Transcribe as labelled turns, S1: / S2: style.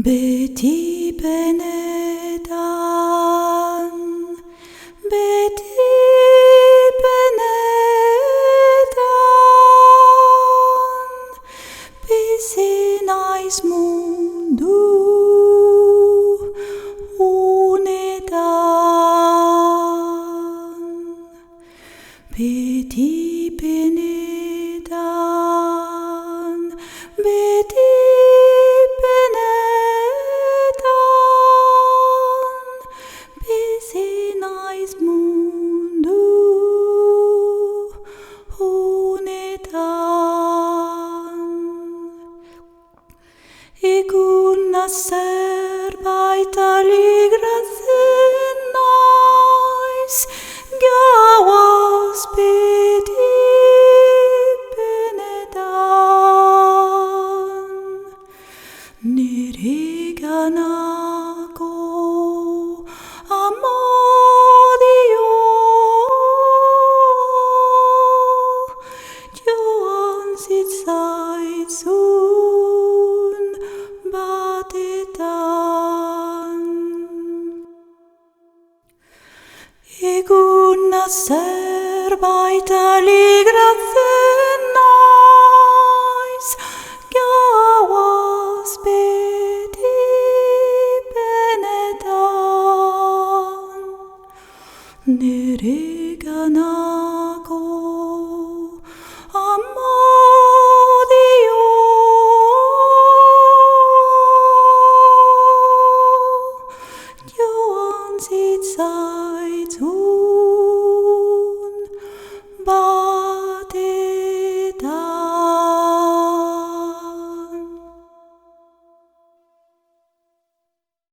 S1: Beti benedan, beti benedan, pisinais mundu unedan. Beti benedan, beti Pisinais mundu unetan. Egun zerbait aligratzen naiz, gauaz beti benetan. Nire ganako amodio joan zitzaizun batetan. Egun zerbait aligratzen naiz, gauaz beti benetan. Nire